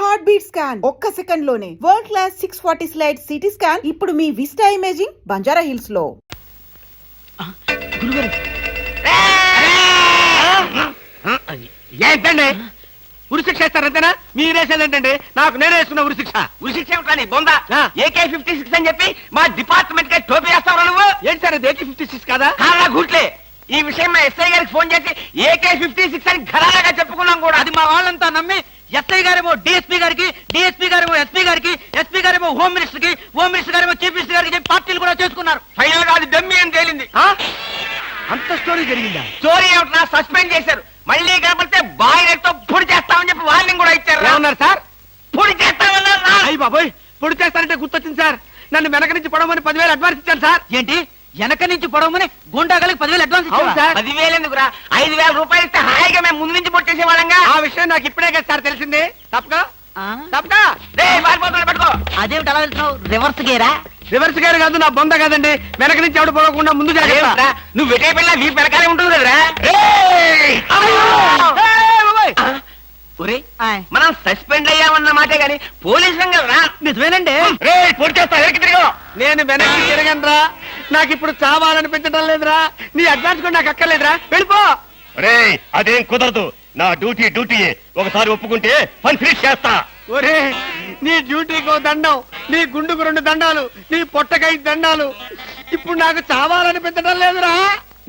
Heart beat scan ఒక్క second లోనే world class 640 slide CT scan ఇప్పుడు మీ విస్టా ఇమేజింగ్ బంజారా హిల్స్ లో. ఏంటండి ఉరిశిక్ష ఇస్తారంతేనా? మీరేసేదేంటండి? నాకు నేనే వేసుకున్న ఉరిశిక్ష. ఉరిశిక్ష ఏమిటని బొందా? AK-56 అని చెప్పి మా డిపార్ట్మెంట్ కి టోపీ వేస్తావు నువ్వు? ఏంటి సార్ అది AK-56 కాదా? కాలా గుట్లే. ఈ విషయం మా ఎస్ఐ గారికి ఫోన్ చేసి AK-56 అని ఘరాగా చెప్పుకున్నాం కూడా. అది మా వాళ్ళంతా నమ్మి ఎస్ఐ గారేమో డిఎస్పీ గారికి, డిఎస్పీ గారేమో ఎస్పీ గారికి, ఎస్పీ గారేమో హోమ్ మినిస్టర్ కి, హోమ్ మినిస్టర్ గారేమో చీఫ్ మినిస్టర్ గారికి చెప్పి పార్టీలు కూడా చేసుకున్నారు. ఫైనల్ గా అది డమ్మీ అని తేలింది. అంత స్టోరీ జరిగిందా? స్టోరీ ఏమిటా? సస్పెండ్ చేశారు. మళ్ళీ కనపడితే బాయిలతో పొడి చేస్తామని చెప్పి వార్నింగ్ కూడా ఇచ్చారు. ఏమన్నారు సార్? పొడి చేస్తామన్నారు. అయ్యి బాబోయ్, పొడి చేస్తారంటే గుర్తొచ్చింది సార్. నన్ను వెనక నుంచి పడమని 10,000 అడ్వాన్స్ ఇచ్చాను సార్. ఏంటి వెనక నుంచి పడవమని గుండాగలకి 10,000 అడ్వాన్స్ అవును సార్. 10,000 ఎందుకురా? 5,000 రూపాయలు ఇస్తే హాయిగా మేము ముందు నుంచి పొట్టేసే వాళ్ళంగా. ఆ విషయం నాకు ఇప్పుడే కదా సార్ తెలిసింది. తప్పగా తప్పగా పట్టుకో. అదేమిటి అలా వెళ్తున్నావు? రివర్స్ గేరా? రివర్స్ గారు కాదు, నా బొంద కాదండి. వెనక నుంచి ఎవడు పోకుండా ముందు జాగ్రత్త. అదేమిట్రా? నువ్వు వెటే పిల్ల వీ వెనకాలే ఉంటుంది కదరా. ఒరేయ్, మనం సస్పెండ్ అయ్యామన్న మాటే గాని పోలీసు రా. నిజమేనండి. పొడి చేస్తా వెనక్కి తిరిగి. నేను వెనక్కి తిరగనరా. నాకు ఇప్పుడు చావాలనిపించడం లేదురా. నీ అడ్వాన్స్ కూడా నాకు అక్కర్లేదురా. వెళ్ళిపో. అదేం కుదరదు. నా డ్యూటీ ఒకసారి ఒప్పుకుంటే పని ఫినిష్ చేస్తా. ఒరే, నీ డ్యూటీకో దండం, నీ గుండుకు 2 దండాలు, నీ పొట్టకై దండాలు. ఇప్పుడు నాకు చావాలనిపించడం లేదురా.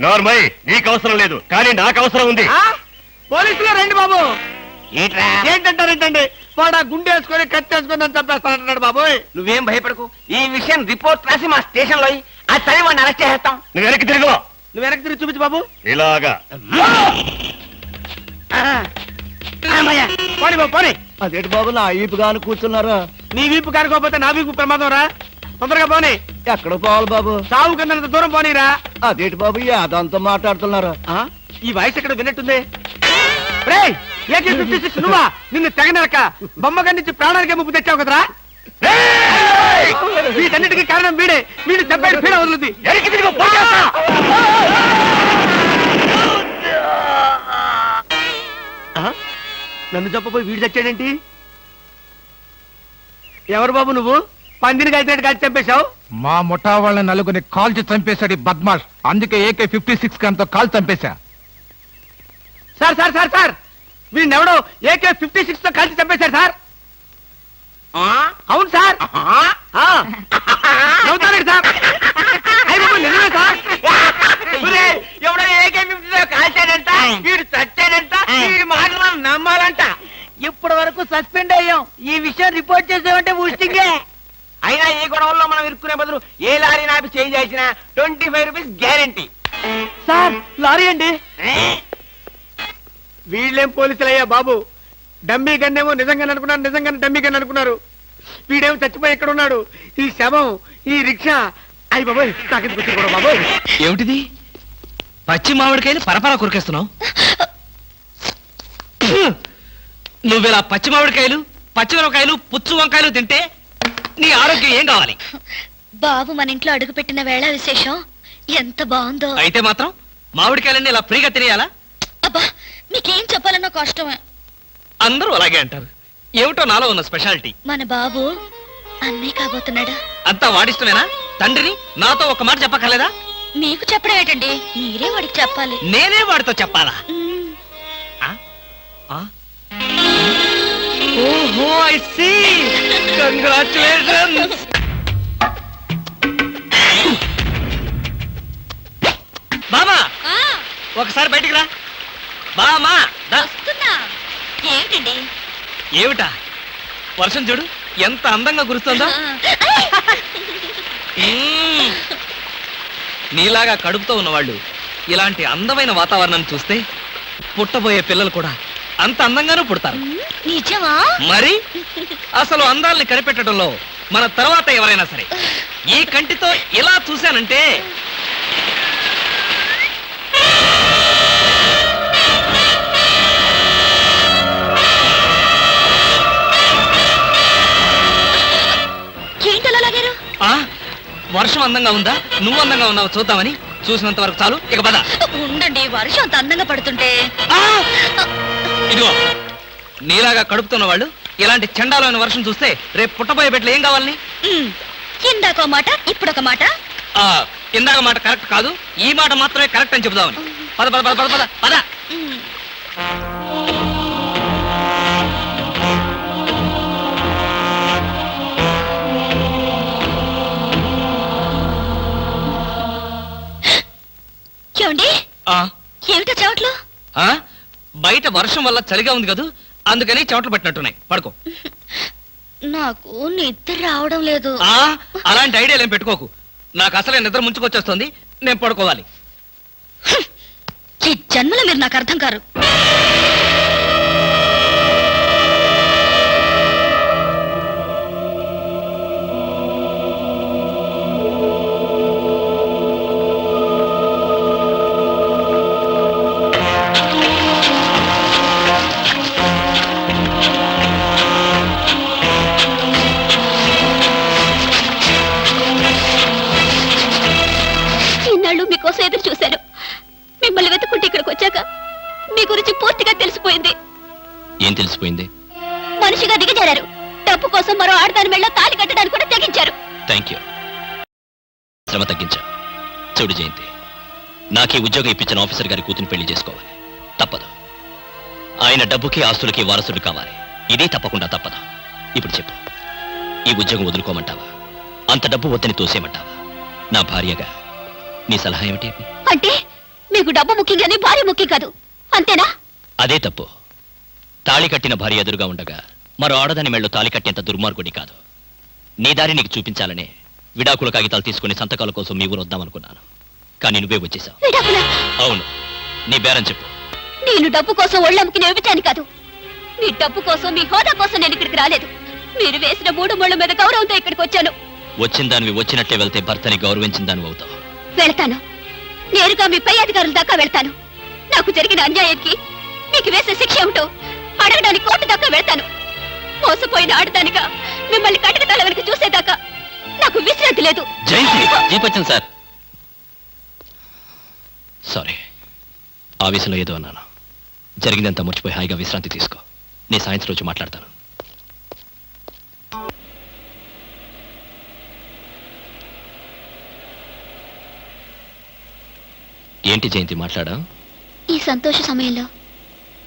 నార్మల్ నీకు అవసరం లేదు, కానీ నాకు అవసరం ఉంది. పోలీసులు రండి బాబు. ఏంట్రా? ఏంటంటారేంటండి? వాడు ఆ గుండె వేసుకొని కత్తి వేసుకొని నన్ను చంపేస్తానంటున్నాడు బాబోయ్. నువ్వేం భయపడకు. ఈ విషయం రిపోర్ట్ రాసి మా స్టేషన్ లో ఆ చదివి వాడిని అరెస్ట్ చేస్తాం. నువ్వు వెనక్కి తిరుగు. నువ్వు వెనక్కి తిరిగి చూపించు బాబు. ఇలాగా పోనీ బాబు పోనీ. అదేంటి బాబు నా ఈపుగాను కూర్చున్నారా? నీ వీపు కారుకోపోతే నా వీపు ప్రమాదం రా. తొందరగా పోనీ. ఎక్కడ పోవాలి బాబు? సాగు కన్నంత దూరం పోనీరా. అదేంటి బాబు అదంతా మాట్లాడుతున్నారా? ఈ వాయిస్ ఎక్కడ విన్నట్టుంది. రేయ్, AK-56 నువ్వా? నిన్ను తెగనరక బొమ్మగారి నుంచి ప్రాణానికే ముప్పు తెచ్చావు కదరా. వీటన్నిటికీ కారణం వీడే. వీడు చెప్పాడు పీడ వదులుద్ది. వెనక్కి తిరుగు, పొడి చేస్తా. నన్ను చెప్పబోయి వీడు చచ్చాడేంటి? ఎవరు బాబు నువ్వు? పందిని కలిసినట్టు కలిసి చంపేశావు. మా ముఠా వాళ్ళని నలుగురిని కాల్చి చంపేశాడు ఈ బద్మాష్. అందుకే AK-56 గన్తో కాల్ చంపేశా. సార్ సార్ సార్ సార్, వీడినెవడో AK-56 తో కలిసి చంపేశారు సార్. అవును సార్. నవ్వుతారండి సార్. అయ్య బాబు, నిజమే సార్. ఎవడో AK-56 కాల్చాడంట, వీడు చచ్చాడంట, వీడి మాటలు మనం నమ్మాలంట. ఇప్పటి వరకు సస్పెండ్ అయ్యాం. ఈ విషయం రిపోర్ట్ చేసామంటే ఊస్టింగే. అయినా ఈ గొడవల్లో మనం ఇరుక్కునే బదులు ఏ లారీ నాపి చేంజ్ చేసినా 25 రూపీస్ గ్యారెంటీ. సార్ లారీ అండి. వీళ్ళేం పోలీసులయ్యా బాబు. డమ్మీ గన్నేమో నిజంగానే అనుకున్నారు, నిజంగానే డమ్మీ గన్ అనుకున్నారు. వీడేమో చచ్చిపోయి ఎక్కడ ఉన్నాడు? ఈ శవం, ఈ రిక్షా. అయ్యి బాబోయ్, నాకెందుకు వచ్చింది కూడా బాబోయ్. ఏమిటిది? పచ్చి మామిడికాయలు పరపరా కురికేస్తున్నావు. నువ్విలా పచ్చి మామిడికాయలు, పచ్చిమిరపకాయలు, పుచ్చు వంకాయలు తింటే నీ ఆరోగ్యం ఏం కావాలి? బాబు మన ఇంట్లో అడుగు పెట్టిన వేళ విశేషం ఎంత బాగుందో. అయితే మాత్రం మామిడికాయలన్నీ ఇలా ఫ్రీగా తినేయాలా? అబ్బా, మీకేం చెప్పాలన్నా కష్టమే. అందరూ అలాగే అంటారు. ఏమిటో నాలో ఉన్న స్పెషాలిటీ. మన బాబు అన్నీ కాబోతున్నాడా? అంతా వాడిష్టమేనా? తండ్రిని నాతో ఒక మాట చెప్పక్కర్లేదా? మీకు చెప్పడం ఏంటండి, మీరే వాడికి చెప్పాలి. నేనే వాడితో చెప్పాలా? ఓహో, ఐ సీ. కంగ్రాచులేషన్స్. బామా, ఒకసారి బయటికి రా. బామా, వస్తున్నా. ఏమిటండి? ఏమిటా? వర్షం చూడు ఎంత అందంగా కురుస్తుందో. నీలాగా కడుపుతో ఉన్నవాళ్ళు ఇలాంటి అందమైన వాతావరణం చూస్తే పుట్టబోయే పిల్లలు కూడా అంత అందంగానూ పుడతారు. నిజమా? మరి అసలు అందాల్ని కనిపెట్టడంలో మన తర్వాత ఎవరైనా సరే ఈ కంటితో ఇలా చూశానంటే ఏంటలా లాగారు? వర్షం అందంగా ఉందా, నువ్వు అందంగా ఉన్నావు చూద్దామని. చూసినంత వరకు చాలు, ఇక పద. ఉండండి, వర్షం అంత అందంగా పడుతుంటే. ఇదిగో, నీలాగా కడుపుతున్న వాళ్ళు ఇలాంటి చండాలమైన వర్షం చూస్తే రేపు పుట్టబోయే బిడ్డలు ఏం కావాలని? ఇందాక మాట ఇప్పుడొక మాట. ఇందాక మాట కరెక్ట్ కాదు, ఈ మాట మాత్రమే కరెక్ట్ అని చెబుదామని. పద పద పద పద పద పద. ఏమండి ఏమిటో చెవట్లు? బయట వర్షం వల్ల చలిగా ఉంది కదా, అందుకని చెమటలు పట్టినట్టున్నాయి. పడుకో. నాకు నిద్ర రావడం లేదు. అలాంటి ఐడియాలు ఏం పెట్టుకోకు. నాకు అసలే నిద్ర ముంచుకొచ్చేస్తుంది, నేను పడుకోవాలి. ఈ జన్మలో మీరు నాకు అర్థం కారు. మీకోసం ఎదురు చూశాను. మిమ్మల్ని వెతుక్కుంటే ఇక్కడికి వచ్చాక మీ గురించి పూర్తిగా తెలిసిపోయింది. ఏం తెలిసిపోయింది? మనిషిగా దిగజారారు. డబ్బు కోసం మరో ఆడదాని మెళ్ళ తాళి కట్టడానికి కూడా తెగించారు. Thank you. శ్రమ తగ్గించా. చూడు జయంతి, నాకే ఉద్యోగం ఇప్పించిన ఆఫీసర్ గారి కూతురు పెళ్లి చేసుకోవాలి. తప్పదు. ఆయన డబ్బుకి ఆస్తులకి వారసుడు కావాలి. ఇదే తప్పకుండా తప్పదు. ఇప్పుడు చెప్పు, ఈ ఉద్యోగం వదులుకోమంటావా, అంత డబ్బు వద్దని తోసేయమంటావా? నా భార్యగా నీ సలహా ఏమిటి? అంటే మీకు డబ్బు ముఖ్యం కానీ భార్య ముఖ్యం కాదు, అంతేనా? అదే తప్పు. తాళి కట్టిన భార్య ఎదురుగా ఉండగా మరో ఆడదాని మెళ్ళో తాళి కట్టేంత దుర్మార్గుడి కాదు. నీ దారి నీకు చూపించాలనే విడాకుల కాగితాలు తీసుకుని సంతకాల కోసం మీ ఊరు వద్దామనుకున్నాను. కానీ నువ్వే వచ్చేసావు. అవును, నీ బేరం చెప్పు. నేను డబ్బు కోసం ఒళ్ళమ్ముకుని ఇవ్వచాను కాదు. మీ డబ్బు కోసం, మీ హోదా కోసం నేను ఇక్కడికి రాలేదు. మీరు వేసిన 3 ముళ్ళ మీద గౌరవంతో ఇక్కడికి వచ్చాను. వచ్చిన దానివి వచ్చినట్లే వెళ్తే భర్తని గౌరవించిన దానివి అవుతావు. వెళ్తాను. నేరుగా మీ పై అధికారుల దాకా వెళ్తాను. నాకు జరిగిన అన్యాయానికి మీకు వేసే శిక్ష ఏమిటో అడగడానికి కోర్టు దాకా వెళ్తాను. మోసపోయిన ఆడదానిగా మిమ్మల్ని కటక తల వెనక చూసేదాకా నాకు విశ్రాంతి లేదు. జీపచ్చన్ సార్, సారీ, ఆవేశంలో ఏదో అన్నాను. జరిగిందంతా మర్చిపోయి హాయిగా విశ్రాంతి తీసుకో. నేను సాయంత్రం రోజు మాట్లాడతాను. ఏంటి జయంతి మాట్లాడా? ఈ సంతోష సమయంలో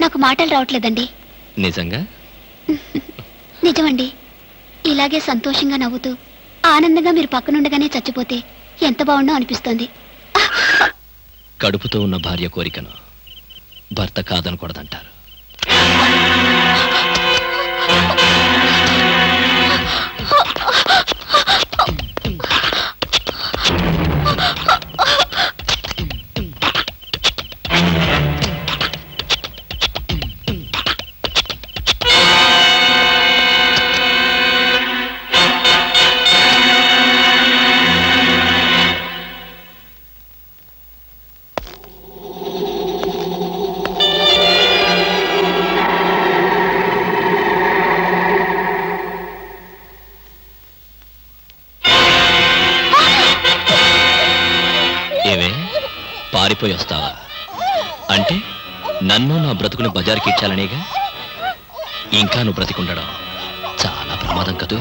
నాకు మాటలు రావట్లేదండి. నిజంగా? నిజమండి. ఇలాగే సంతోషంగా నవ్వుతూ ఆనందంగా మీరు పక్కనుండగానే చచ్చిపోతే ఎంత బాగుండో అనిపిస్తోంది. కడుపుతో ఉన్న భార్య కోరికను భర్త కాదనకూడదంటారు. పారిపోయి వస్తావా? అంటే నన్ను నా బ్రతుకుని బజార్కి ఇచ్చాలనేగా? ఇంకా నువ్వు బ్రతికుండడం చాలా ప్రమాదం కదూ.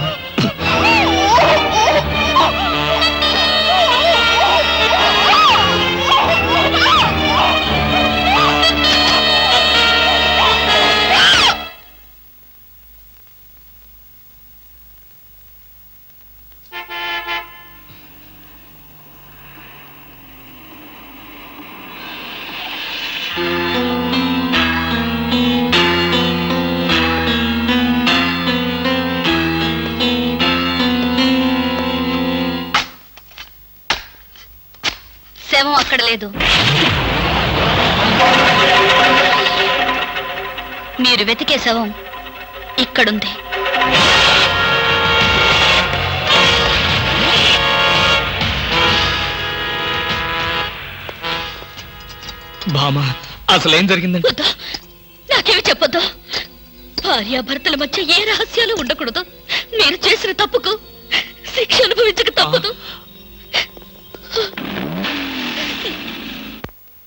శవం అక్కడ లేదు. మీరు వెతికే శవం ఇక్కడుంది. బామా, అసలేం జరిగిందండి? నాకేమి చెప్పొద్దు. భార్యాభర్తల మధ్య ఏ రహస్యాలు ఉండకూడదు. మీరు చేసిన తప్పుకు శిక్ష అనుభవించక తప్పదు.